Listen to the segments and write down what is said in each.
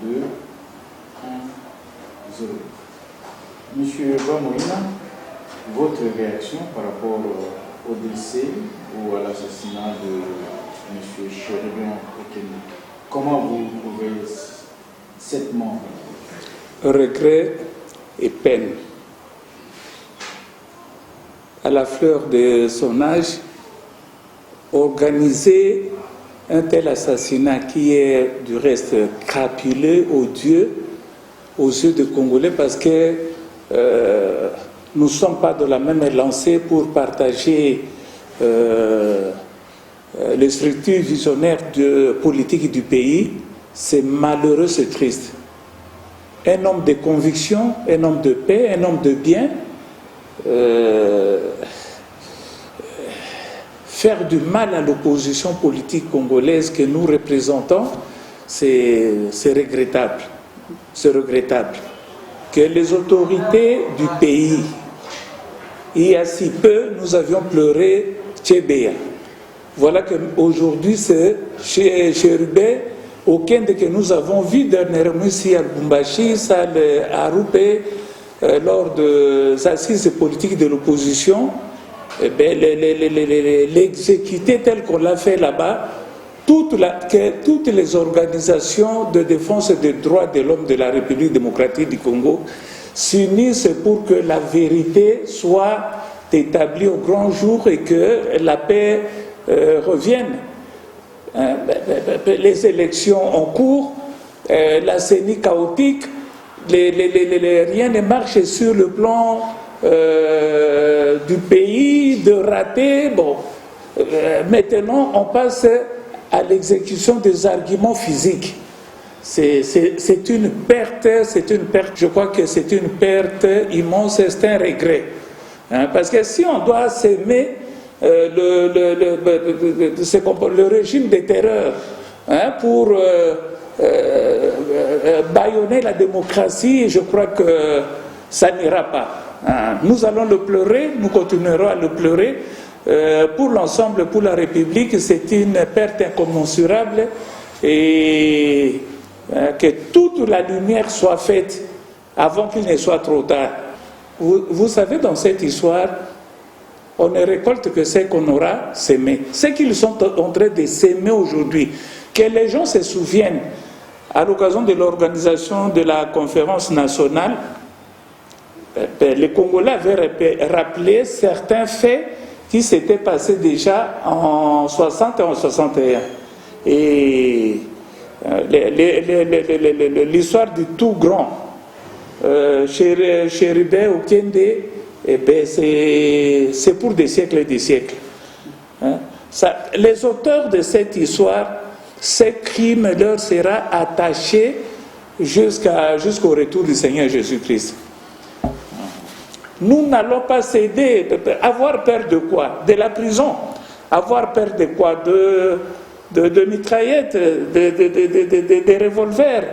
2, 1, 0. Monsieur Bamoïna, votre réaction par rapport au décès ou à l'assassinat de M. Chérubin Okende, comment vous trouvez cette mort? Regret et peine. À la fleur de son âge, organiser un tel assassinat qui est du reste crapuleux, odieux aux yeux des Congolais, parce que nous ne sommes pas de la même lancée pour partager les structures visionnaires politiques du pays. C'est malheureux, c'est triste. Un homme de conviction, un homme de paix, un homme de bien, faire du mal à l'opposition politique congolaise que nous représentons, c'est regrettable. C'est regrettable. Que les autorités du pays, il y a si peu, nous avions pleuré Tchébéa. Voilà qu'aujourd'hui, c'est Chérubin Okende que nous avons vu dernièrement ici à Lubumbashi, à Roubaix, lors des assises politiques de l'opposition. L'exécuter tel qu'on l'a fait là-bas, toutes les organisations de défense des droits de l'homme de la République démocratique du Congo s'unissent pour que la vérité soit établie au grand jour et que la paix revienne. Les élections en cours, la CENI chaotique, rien ne marche sur le plan du pays, de rater. Bon, maintenant, on passe à l'exécution des arguments physiques. C'est une perte, je crois que c'est une perte immense, c'est un regret. Parce que si on doit s'aimer le régime de terreur pour bâillonner la démocratie, je crois que ça n'ira pas. Nous allons le pleurer, nous continuerons à le pleurer. Pour l'ensemble, pour la République, c'est une perte incommensurable et que toute la lumière soit faite avant qu'il ne soit trop tard. Vous savez, dans cette histoire, on ne récolte que ce qu'on aura sémé. Ce qu'ils sont en train de s'aimer aujourd'hui, que les gens se souviennent, à l'occasion de l'organisation de la conférence nationale, les Congolais avaient rappelé certains faits qui s'étaient passés déjà en 60 et en 61. Et l'histoire du tout grand, Chérubin Okende, c'est pour des siècles et des siècles. Les auteurs de cette histoire, ces crimes leur sera attaché jusqu'au retour du Seigneur Jésus-Christ. Nous n'allons pas céder. Avoir peur de quoi? De la prison. Avoir peur de quoi? De mitraillettes, de revolvers.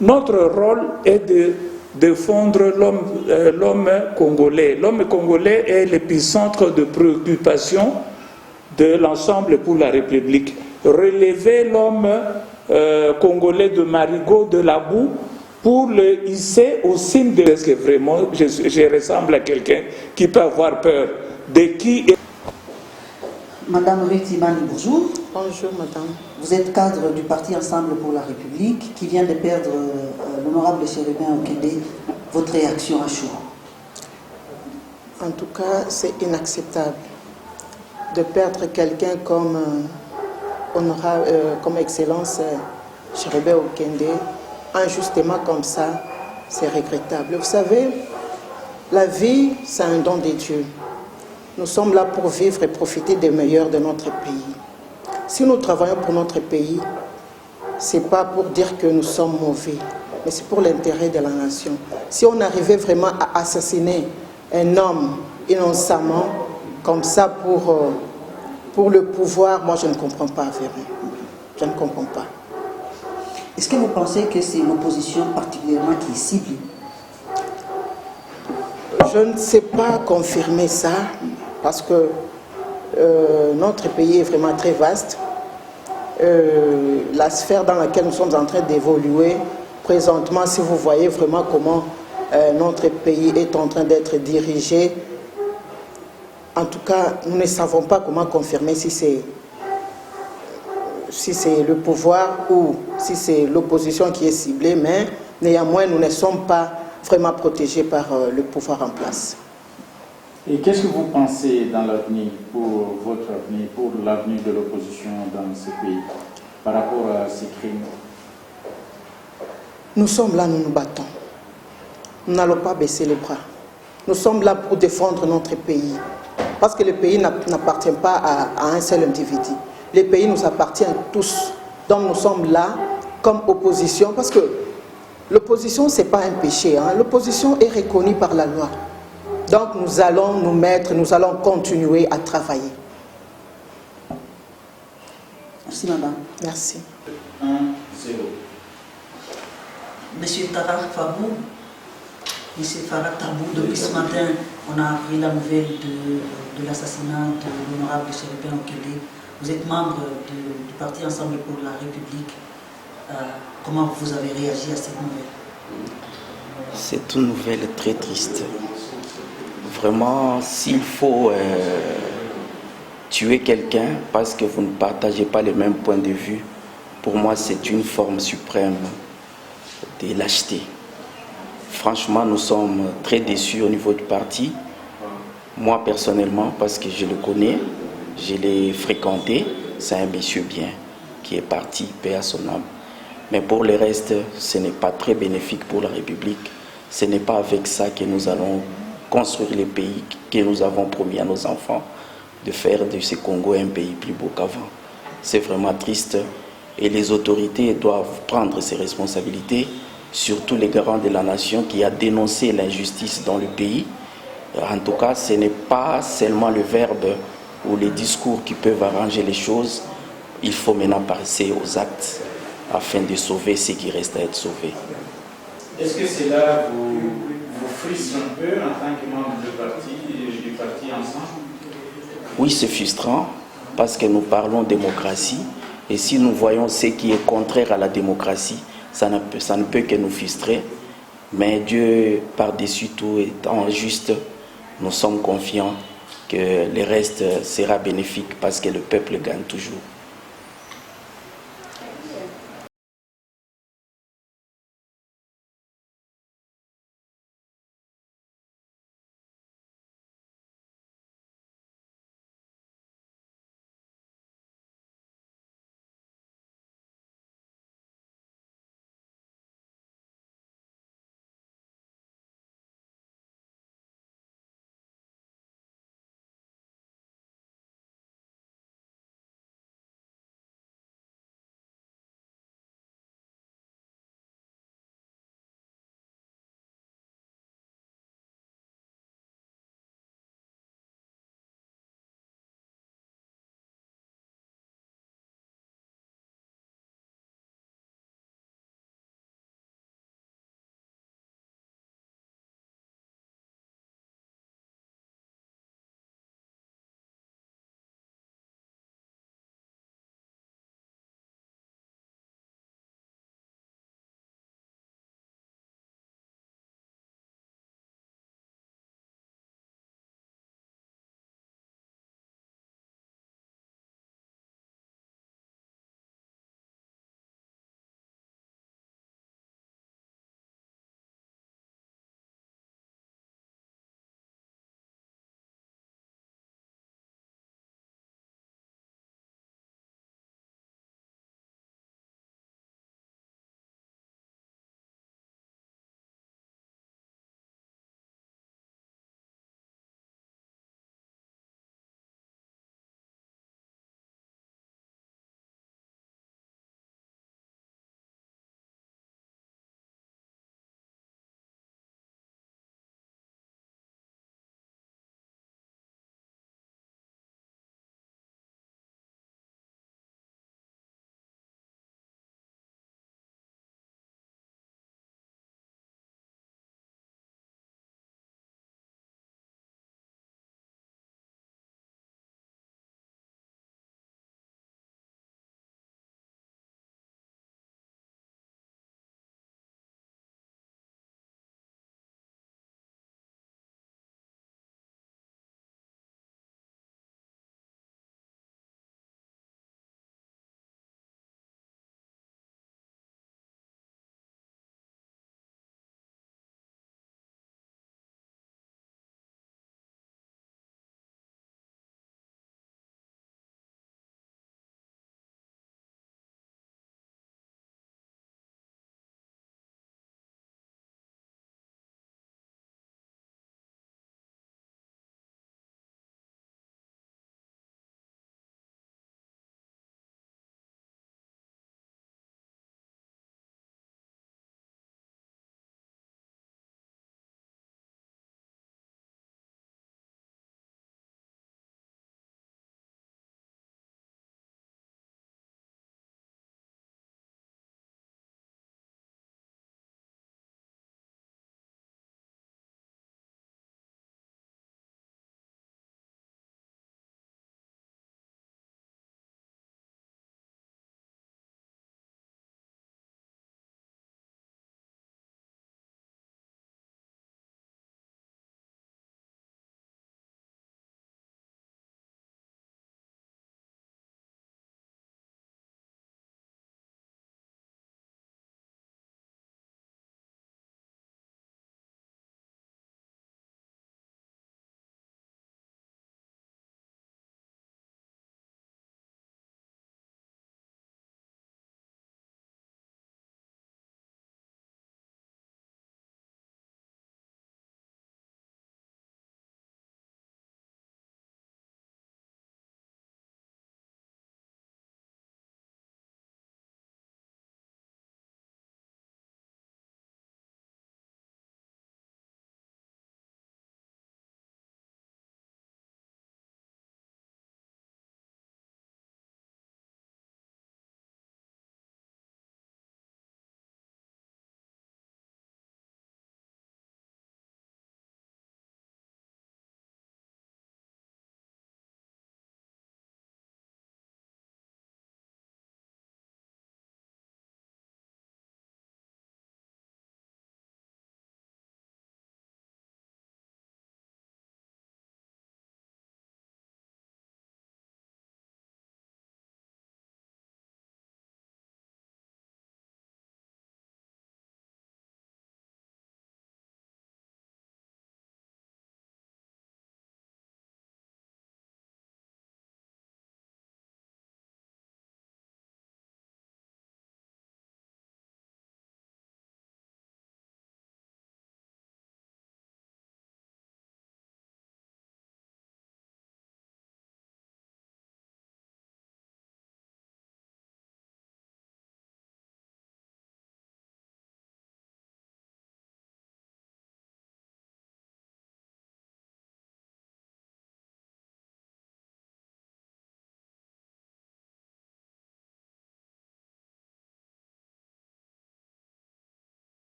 Notre rôle est de défendre l'homme congolais. L'homme congolais est l'épicentre de préoccupation de l'ensemble pour la République. Relever l'homme congolais de Marigot, de la boue, pour le hisser au cime de... Est-ce que vraiment je ressemble à quelqu'un qui peut avoir peur de qui? Madame Ritimani, bonjour. Bonjour, madame. Vous êtes cadre du parti Ensemble pour la République qui vient de perdre l'honorable Chérubin Okende. Votre réaction à chaud? En tout cas, c'est inacceptable de perdre quelqu'un comme comme Excellence Chérubin Okende, injustement comme ça. C'est regrettable. Vous savez, la vie, c'est un don de Dieu. Nous sommes là pour vivre et profiter des meilleurs de notre pays. Si nous travaillons pour notre pays, ce n'est pas pour dire que nous sommes mauvais, mais c'est pour l'intérêt de la nation. Si on arrivait vraiment à assassiner un homme innocemment, comme ça pour le pouvoir, moi je ne comprends pas, vraiment. Je ne comprends pas. Est-ce que vous pensez que c'est l'opposition particulièrement qui est cible? Je ne sais pas confirmer ça, parce que notre pays est vraiment très vaste. la sphère dans laquelle nous sommes en train d'évoluer présentement, si vous voyez vraiment comment notre pays est en train d'être dirigé, en tout cas, nous ne savons pas comment confirmer si c'est le pouvoir ou si c'est l'opposition qui est ciblée, mais néanmoins, nous ne sommes pas vraiment protégés par le pouvoir en place. Et qu'est-ce que vous pensez dans l'avenir, pour votre avenir, pour l'avenir de l'opposition dans ce pays, par rapport à ces crimes? Nous sommes là, nous nous battons. Nous n'allons pas baisser les bras. Nous sommes là pour défendre notre pays. Parce que le pays n'appartient pas à un seul individu. Le pays nous appartient tous. Donc nous sommes là comme opposition. Parce que l'opposition, ce n'est pas un péché. Hein. L'opposition est reconnue par la loi. Donc nous allons nous mettre, nous allons continuer à travailler. Merci, madame. Merci. 1-0. Monsieur Tara Fabou, Monsieur Farah Tabou, depuis ce matin, on a appris la nouvelle de l'assassinat de l'honorable Chérubin Okende. Vous êtes membre du parti Ensemble pour la République. Comment vous avez réagi à cette nouvelle? C'est une nouvelle très triste. Vraiment, s'il faut tuer quelqu'un parce que vous ne partagez pas les mêmes points de vue, pour moi, c'est une forme suprême de lâcheté. Franchement, nous sommes très déçus au niveau du parti. Moi, personnellement, parce que je le connais, je l'ai fréquenté, c'est un monsieur bien qui est parti, paix à son âme. Mais pour le reste, ce n'est pas très bénéfique pour la République. Ce n'est pas avec ça que nous allons construire le pays que nous avons promis à nos enfants de faire de ce Congo un pays plus beau qu'avant. C'est vraiment triste et les autorités doivent prendre ses responsabilités, surtout les garants de la nation qui a dénoncé l'injustice dans le pays. En tout cas, ce n'est pas seulement le verbe ou les discours qui peuvent arranger les choses. Il faut maintenant passer aux actes afin de sauver ce qui reste à être sauvé. Est-ce que cela vous frustre un peu en tant que membre du parti Ensemble? Oui, c'est frustrant parce que nous parlons démocratie et si nous voyons ce qui est contraire à la démocratie, ça ne peut que nous frustrer. Mais Dieu, par-dessus tout, étant juste, nous sommes confiants que le reste sera bénéfique parce que le peuple gagne toujours.